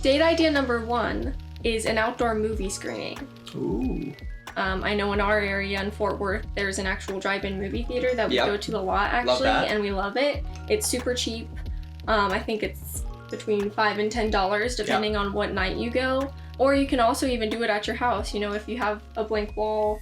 Date idea number 1 is an outdoor movie screening. Ooh. I know in our area in Fort Worth, there's an actual drive-in movie theater that we go to a lot, actually, and we love it. It's super cheap. I think it's between $5 and $10, depending on what night you go. Or you can also even do it at your house. You know, if you have a blank wall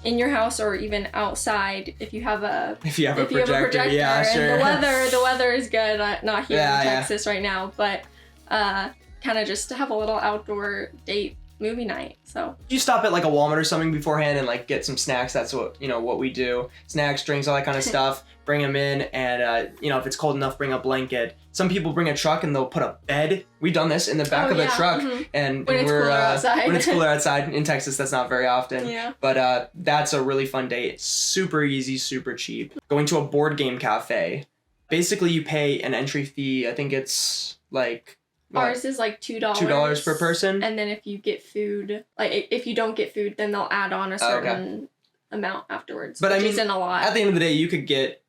in your house, or even outside, if you have a projector, yeah, sure. And the weather is good. Not here in Texas right now, but kind of just to have a little outdoor date movie night. So you stop at like a Walmart or something beforehand and like get some snacks. That's what we do. Snacks, drinks, all that kind of stuff. Bring them in, and if it's cold enough, bring a blanket. Some people bring a truck and they'll put a bed. We've done this in the back of the truck, and when it's cooler outside. When it's cooler outside in Texas, that's not very often. Yeah. But that's a really fun date. Super easy, super cheap. Going to a board game cafe. Basically, you pay an entry fee. I think it's like. Ours is like $2. $2 per person. And then if you get food, like if you don't get food, then they'll add on a certain amount afterwards. But which isn't a lot. At the end of the day, you could get,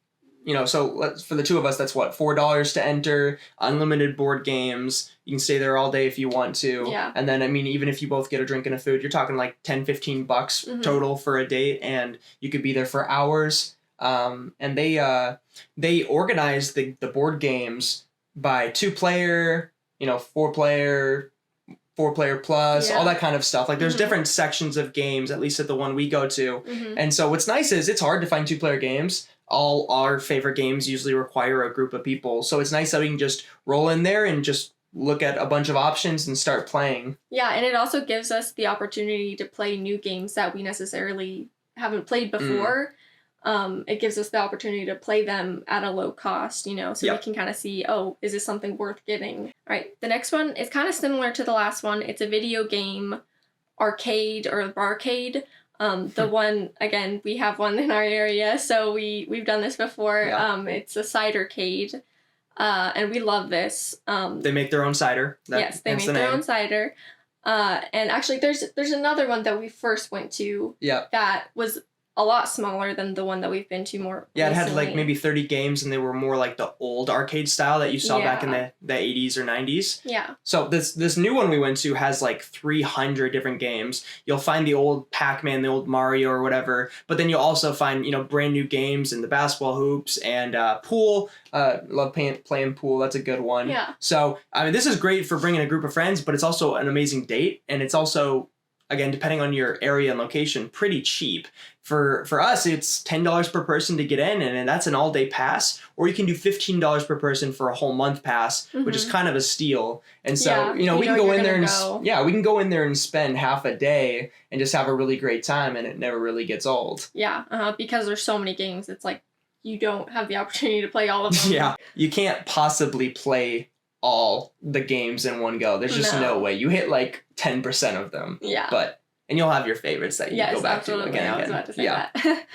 for the two of us, that's what, $4 to enter, unlimited board games. You can stay there all day if you want to. Yeah. And then, even if you both get a drink and a food, you're talking like $10-15 total for a date, and you could be there for hours. And they organize the board games by 2-player, 4-player plus, all that kind of stuff. Like there's different sections of games, at least at the one we go to. And so what's nice is it's hard to find 2-player games. All our favorite games usually require a group of people. So it's nice that we can just roll in there and just look at a bunch of options and start playing. Yeah, and it also gives us the opportunity to play new games that we necessarily haven't played before. It gives us the opportunity to play them at a low cost, so we can kind of see, is this something worth getting? All right, the next one is kind of similar to the last one. It's a video game arcade or BARCADE. The one, again, we have one in our area, so we've done this before. It's a cidercade, and we love this. They make their own cider. Yes, they make their own cider. And actually, there's another one that we first went to that was a lot smaller than the one that we've been to more recently. It had like maybe 30 games, and they were more like the old arcade style that you saw back in the 80s or 90s. Yeah. So this new one we went to has like 300 different games. You'll find the old Pac-Man, the old Mario or whatever, but then you'll also find, brand new games and the basketball hoops and pool. Love playing pool. That's a good one. Yeah. So, this is great for bringing a group of friends, but it's also an amazing date, and it's also, again, depending on your area and location, pretty cheap. For us, it's $10 per person to get in, and that's an all-day pass. Or you can do $15 per person for a whole month pass, which is kind of a steal. And so, we can go in there we can go in there and spend half a day and just have a really great time, and it never really gets old. Yeah, because there's so many games, it's like you don't have the opportunity to play all of them. Yeah, you can't possibly play all the games in one go. There's just no way. You hit like 10% of them. Yeah. And you'll have your favorites that you go back to again and again. I was about to say that.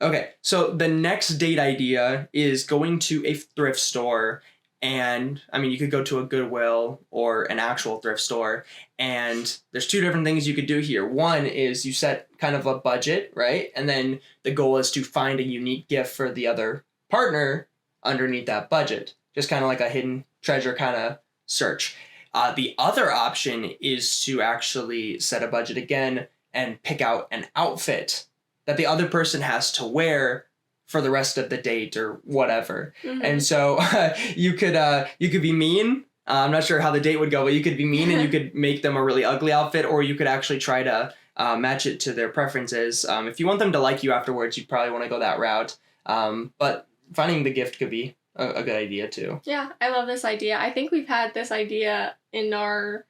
Okay, so the next date idea is going to a thrift store. And, you could go to a Goodwill or an actual thrift store. And there's 2 different things you could do here. One is you set kind of a budget, right? And then the goal is to find a unique gift for the other partner underneath that budget. Just kind of like a hidden treasure kind of search. The other option is to actually set a budget again and pick out an outfit that the other person has to wear for the rest of the date or whatever. And so you could be mean. I'm not sure how the date would go, but you could be mean and you could make them a really ugly outfit, or you could actually try to match it to their preferences. If you want them to like you afterwards, you probably want to go that route. But finding the gift could be a good idea too. Yeah, I love this idea. I think we've had this idea in our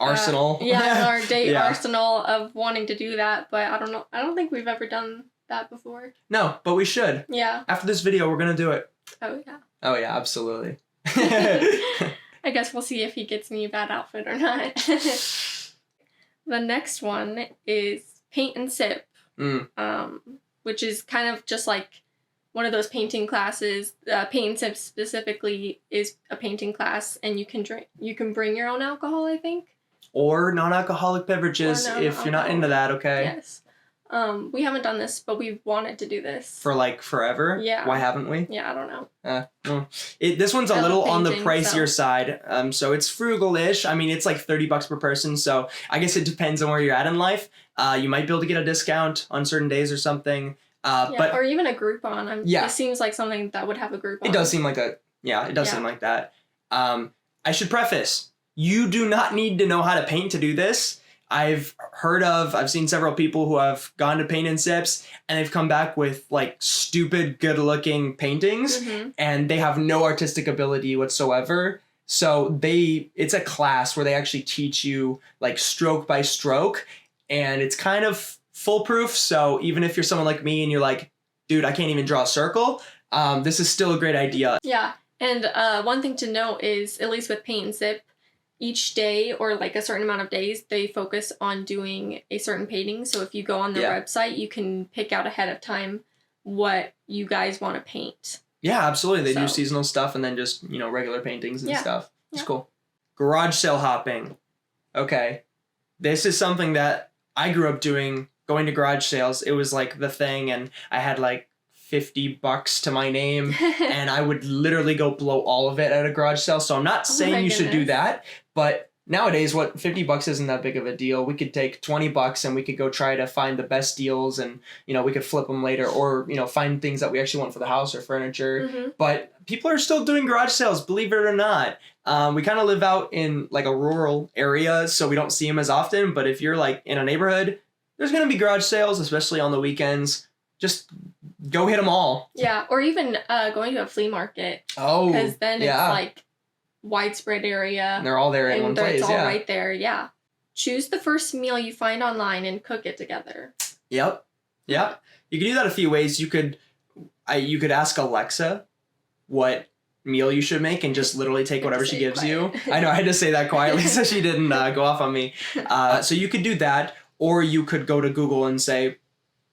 arsenal. In our date arsenal of wanting to do that, but I don't know. I don't think we've ever done that before. No, but we should. Yeah. After this video, we're gonna do it. Oh yeah. Oh yeah, absolutely. I guess we'll see if he gets me a bad outfit or not. The next one is paint and sip, which is kind of just like one of those painting classes. Paint and sip specifically is a painting class, and you can bring your own alcohol, I think. Or non-alcoholic beverages if you're not into that, okay? Yes. We haven't done this, but we've wanted to do this. For like forever? Yeah. Why haven't we? Yeah, I don't know. Well, this one's a little on the pricier side. So it's frugal-ish. I mean, it's like $30 per person. So I guess it depends on where you're at in life. You might be able to get a discount on certain days or something. But or even a Groupon. Yeah. It seems like something that would have a Groupon. It does seem like it does seem like that. I should preface, you do not need to know how to paint to do this. I've seen several people who have gone to paint and sips and they've come back with like stupid good looking paintings and they have no artistic ability whatsoever. So it's a class where they actually teach you like stroke by stroke and it's kind of foolproof. So even if you're someone like me and you're like, dude, I can't even draw a circle, this is still a great idea. Yeah. And one thing to note is, at least with paint and sip, each day or like a certain amount of days, they focus on doing a certain painting. So if you go on their website, you can pick out ahead of time what you guys want to paint. Yeah, absolutely. They do seasonal stuff and then just, regular paintings and stuff. It's cool. Garage sale hopping. Okay. This is something that I grew up doing, going to garage sales. It was like the thing and I had like $50 to my name and I would literally go blow all of it at a garage sale. So I'm not saying you should do that, but nowadays $50 isn't that big of a deal. We could take $20 and we could go try to find the best deals and, we could flip them later or, find things that we actually want for the house or furniture. But people are still doing garage sales, believe it or not. We kind of live out in like a rural area, so we don't see them as often. But if you're like in a neighborhood, there's going to be garage sales, especially on the weekends. Just go hit them all. Yeah, or even going to a flea market. Oh, because then it's like widespread area. And they're all there in one place. It's all right there. Yeah. Choose the first meal you find online and cook it together. Yep. You can do that a few ways. You could ask Alexa what meal you should make and just literally take whatever she gives you. I know I had to say that quietly so she didn't go off on me. So you could do that, or you could go to Google and say,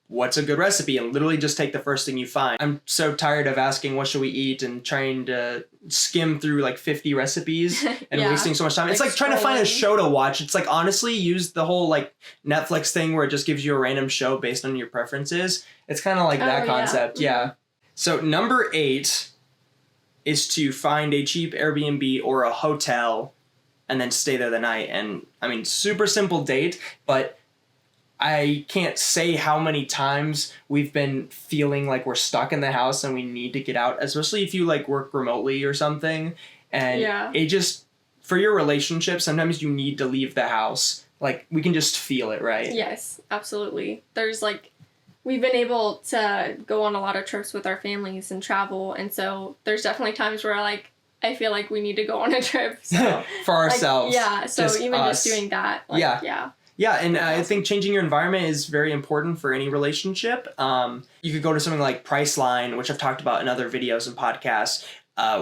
what's a good recipe, and literally just take the first thing you find. I'm so tired of asking what should we eat and trying to skim through like 50 recipes and wasting so much time. It's like trying to find a show to watch. It's like, honestly, use the whole like Netflix thing where it just gives you a random show based on your preferences. It's kind of like that concept. Yeah. So number 8 is to find a cheap Airbnb or a hotel and then stay there the night. And I mean, super simple date, but I can't say how many times we've been feeling like we're stuck in the house and we need to get out, especially if you like work remotely or something. And it just, for your relationship, sometimes you need to leave the house. Like, we can just feel it, right? Yes, absolutely. There's like, we've been able to go on a lot of trips with our families and travel. And so there's definitely times where like, I feel like we need to go on a trip. So, for ourselves. Like, so just even just doing that. Like, Yeah, and I think changing your environment is very important for any relationship. You could go to something like Priceline, which I've talked about in other videos and podcasts,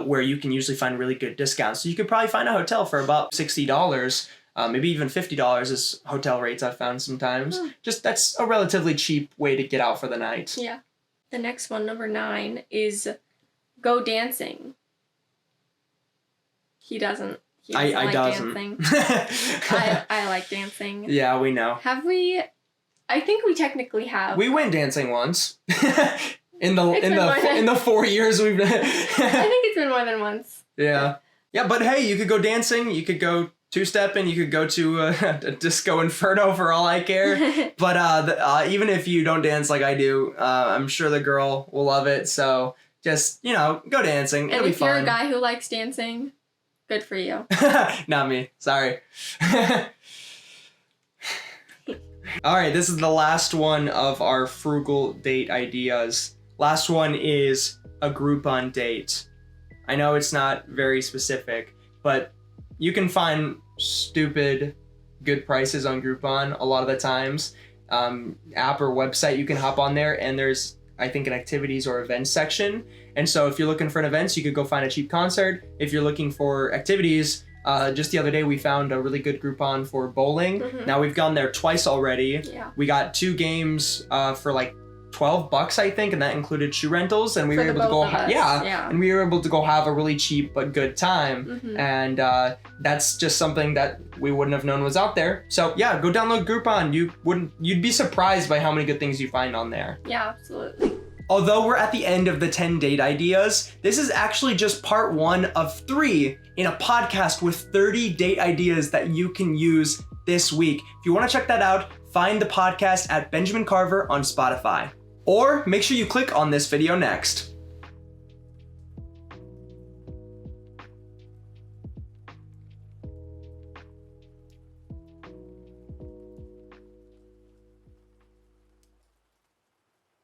where you can usually find really good discounts. So you could probably find a hotel for about $60, maybe even $50 is hotel rates I've found sometimes. Just that's a relatively cheap way to get out for the night. Yeah. The next one, number 9, is go dancing. He doesn't like dancing. I like dancing. Yeah, we know. Have we? I think we technically have. We went dancing once. in the 4 years we've been. I think it's been more than once. Yeah. Yeah, but hey, you could go dancing. You could go two-stepping. You could go to a disco inferno for all I care. But even if you don't dance like I do, I'm sure the girl will love it. So just go dancing. It'll be fun. And if you're a guy who likes dancing, good for you. Not me. Sorry. All right, this is the last one of our frugal date ideas. Last one is a Groupon date. I know it's not very specific, but you can find stupid good prices on Groupon a lot of the times. App or website, you can hop on there and there's, I think, an activities or events section. And so if you're looking for an event, you could go find a cheap concert. If you're looking for activities, just the other day we found a really good Groupon for bowling. Now we've gone there twice already. Yeah. We got 2 games for like $12, I think, and that included shoe rentals, and we For were the able to both go of us, yeah. and we were able to go have a really cheap but good time. And that's just something that we wouldn't have known was out there. So yeah, go download Groupon. You'd be surprised by how many good things you find on there. Yeah, absolutely. Although we're at the end of the 10 date ideas, this is actually just part 1 of 3 in a podcast with 30 date ideas that you can use this week. If you want to check that out, find the podcast at Benjamin Carver on Spotify. Or make sure you click on this video next.